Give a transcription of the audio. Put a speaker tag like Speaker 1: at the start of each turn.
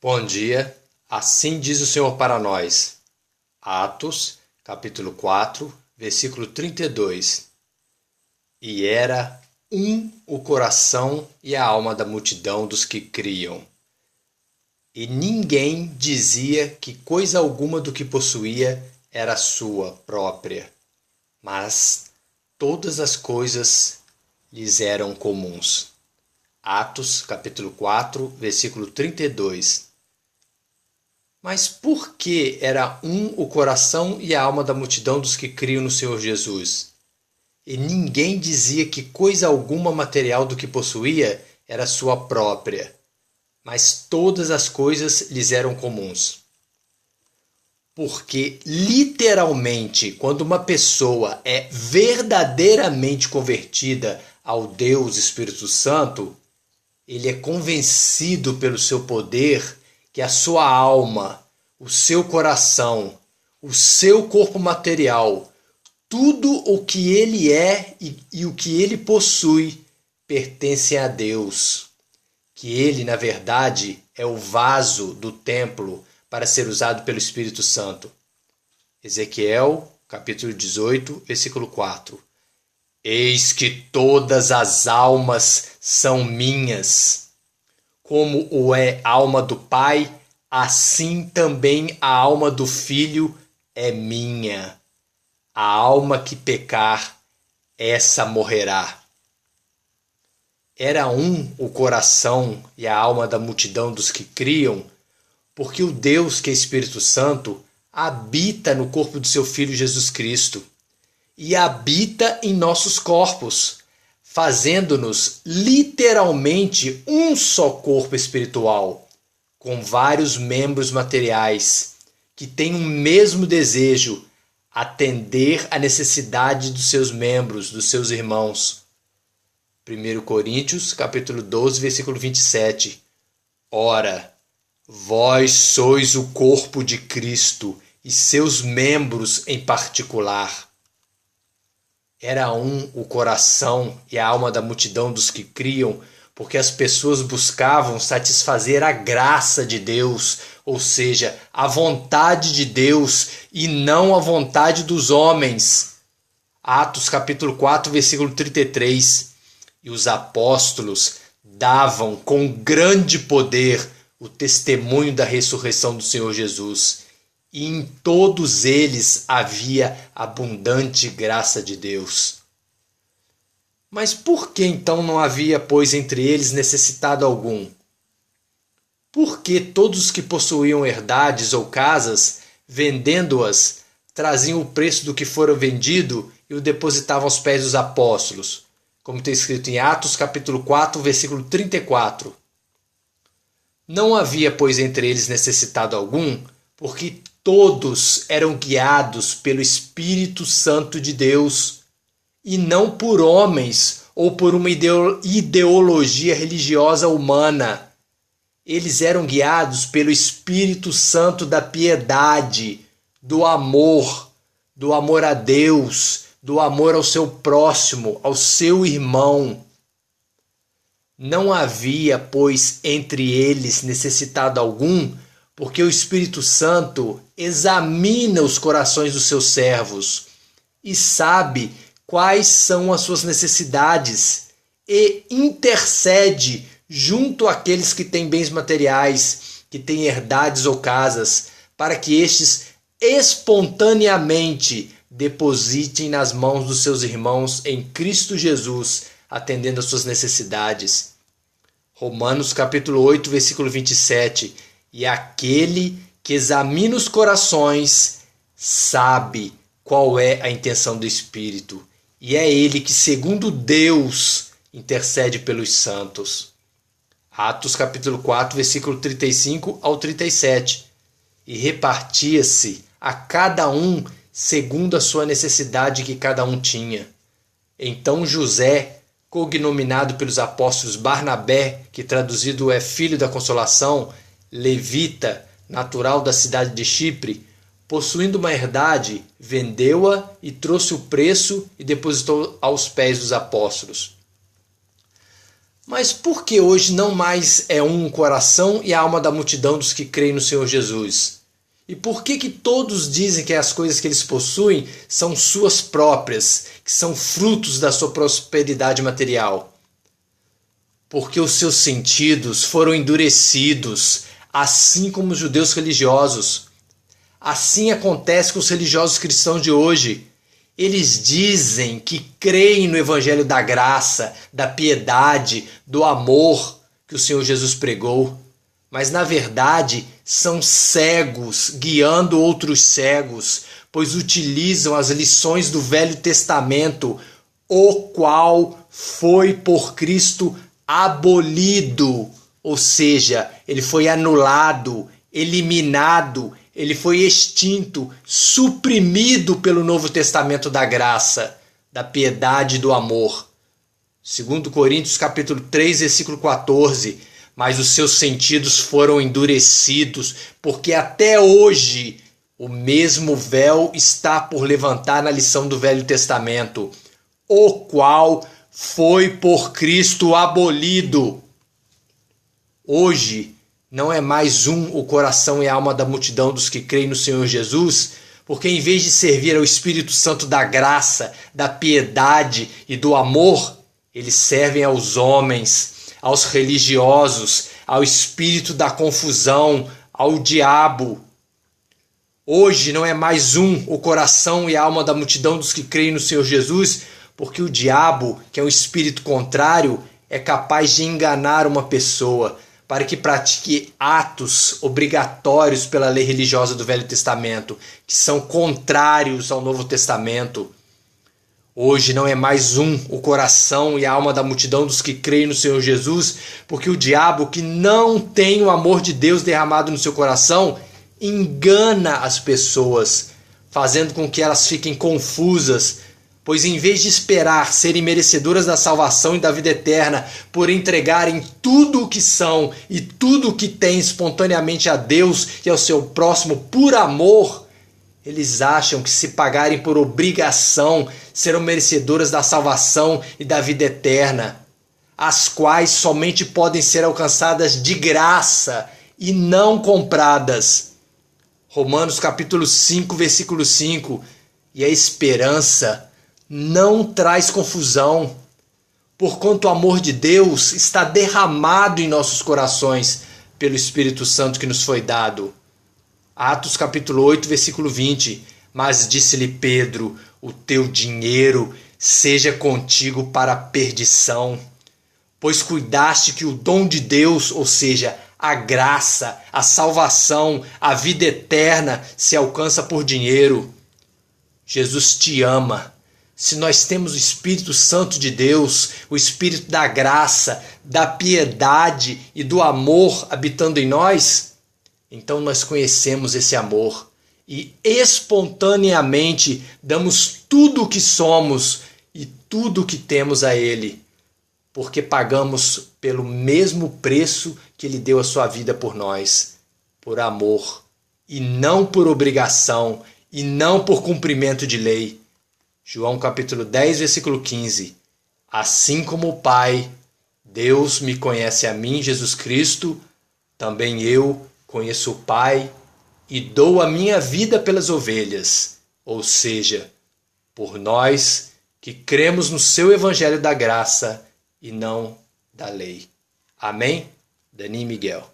Speaker 1: Bom dia, assim diz o Senhor para nós. Atos, capítulo 4, versículo 32. E era o coração e a alma da multidão dos que criam. E ninguém dizia que coisa alguma do que possuía era sua própria, mas todas as coisas lhes eram comuns. Atos, capítulo 4, versículo 32. Mas por que era o coração e a alma da multidão dos que criam no Senhor Jesus? E ninguém dizia que coisa alguma material do que possuía era sua própria, mas todas as coisas lhes eram comuns. Porque, literalmente, quando uma pessoa é verdadeiramente convertida ao Deus Espírito Santo, ele é convencido pelo seu poder que a sua alma, o seu coração, o seu corpo material, tudo o que ele é e o que ele possui pertence a Deus. Que ele, na verdade, é o vaso do templo para ser usado pelo Espírito Santo. Ezequiel, capítulo 18, versículo 4. Eis que todas as almas são minhas. Como o é a alma do Pai, assim também a alma do Filho é minha. A alma que pecar, essa morrerá. Era o coração e a alma da multidão dos que criam, porque o Deus que é Espírito Santo habita no corpo do seu Filho Jesus Cristo e habita em nossos corpos, fazendo-nos literalmente um só corpo espiritual, com vários membros materiais, que têm o mesmo desejo, atender à necessidade dos seus membros, dos seus irmãos. 1 Coríntios, capítulo 12, versículo 27. Ora, vós sois o corpo de Cristo e seus membros em particular. Era o coração e a alma da multidão dos que criam, porque as pessoas buscavam satisfazer a graça de Deus, ou seja, a vontade de Deus e não a vontade dos homens. Atos capítulo 4, versículo 33. E os apóstolos davam com grande poder o testemunho da ressurreição do Senhor Jesus. E em todos eles havia abundante graça de Deus. Mas por que então não havia, pois, entre eles necessitado algum? Por que todos os que possuíam herdades ou casas, vendendo-as, traziam o preço do que fora vendido e o depositavam aos pés dos apóstolos? Como está escrito em Atos capítulo 4, versículo 34. Não havia, pois, entre eles necessitado algum, porque todos eram guiados pelo Espírito Santo de Deus, e não por homens ou por uma ideologia religiosa humana. Eles eram guiados pelo Espírito Santo da piedade, do amor a Deus, do amor ao seu próximo, ao seu irmão. Não havia, pois, entre eles necessitado algum, porque o Espírito Santo examina os corações dos seus servos e sabe quais são as suas necessidades e intercede junto àqueles que têm bens materiais, que têm herdades ou casas, para que estes espontaneamente depositem nas mãos dos seus irmãos em Cristo Jesus, atendendo às suas necessidades. Romanos capítulo 8, versículo 27. E aquele que examina os corações sabe qual é a intenção do Espírito. E é ele que, segundo Deus, intercede pelos santos. Atos capítulo 4, versículo 35 ao 37. E repartia-se a cada um segundo a sua necessidade que cada um tinha. Então José, cognominado pelos apóstolos Barnabé, que traduzido é Filho da Consolação, levita, natural da cidade de Chipre, possuindo uma herdade, vendeu-a e trouxe o preço e depositou aos pés dos apóstolos. Mas por que hoje não mais é um o coração e a alma da multidão dos que creem no Senhor Jesus? E por que todos dizem que as coisas que eles possuem são suas próprias, que são frutos da sua prosperidade material? Porque os seus sentidos foram endurecidos, assim como os judeus religiosos. Assim acontece com os religiosos cristãos de hoje. Eles dizem que creem no evangelho da graça, da piedade, do amor que o Senhor Jesus pregou, mas na verdade são cegos guiando outros cegos, pois utilizam as lições do Velho Testamento, o qual foi por Cristo abolido, ou seja, ele foi anulado, eliminado, ele foi extinto, suprimido pelo Novo Testamento da graça, da piedade e do amor. 2 Coríntios capítulo 3, versículo 14. Mas os seus sentidos foram endurecidos, porque até hoje o mesmo véu está por levantar na lição do Velho Testamento, o qual foi por Cristo abolido. Hoje não é mais o coração e a alma da multidão dos que creem no Senhor Jesus, porque em vez de servir ao Espírito Santo da graça, da piedade e do amor, eles servem aos homens, aos religiosos, ao espírito da confusão, ao diabo. Hoje não é mais o coração e a alma da multidão dos que creem no Senhor Jesus, porque o diabo, que é um espírito contrário, é capaz de enganar uma pessoa para que pratique atos obrigatórios pela lei religiosa do Velho Testamento, que são contrários ao Novo Testamento. Hoje não é mais o coração e a alma da multidão dos que creem no Senhor Jesus, porque o diabo, que não tem o amor de Deus derramado no seu coração, engana as pessoas, fazendo com que elas fiquem confusas, pois em vez de esperar serem merecedoras da salvação e da vida eterna por entregarem tudo o que são e tudo o que têm espontaneamente a Deus e ao seu próximo por amor, eles acham que se pagarem por obrigação serão merecedoras da salvação e da vida eterna, as quais somente podem ser alcançadas de graça e não compradas. Romanos capítulo 5, versículo 5. E a esperança não traz confusão, porquanto o amor de Deus está derramado em nossos corações pelo Espírito Santo que nos foi dado. Atos capítulo 8, versículo 20. Mas disse-lhe Pedro: o teu dinheiro seja contigo para a perdição, pois cuidaste que o dom de Deus, ou seja, a graça, a salvação, a vida eterna, se alcança por dinheiro. Jesus te ama. Se nós temos o Espírito Santo de Deus, o Espírito da graça, da piedade e do amor habitando em nós, então nós conhecemos esse amor e espontaneamente damos tudo o que somos e tudo o que temos a Ele, porque pagamos pelo mesmo preço que Ele deu a sua vida por nós, por amor, e não por obrigação, e não por cumprimento de lei. João capítulo 10, versículo 15. Assim como o Pai, Deus me conhece a mim, Jesus Cristo, também eu conheço o Pai e dou a minha vida pelas ovelhas, ou seja, por nós que cremos no seu evangelho da graça e não da lei. Amém? Dani Miguel.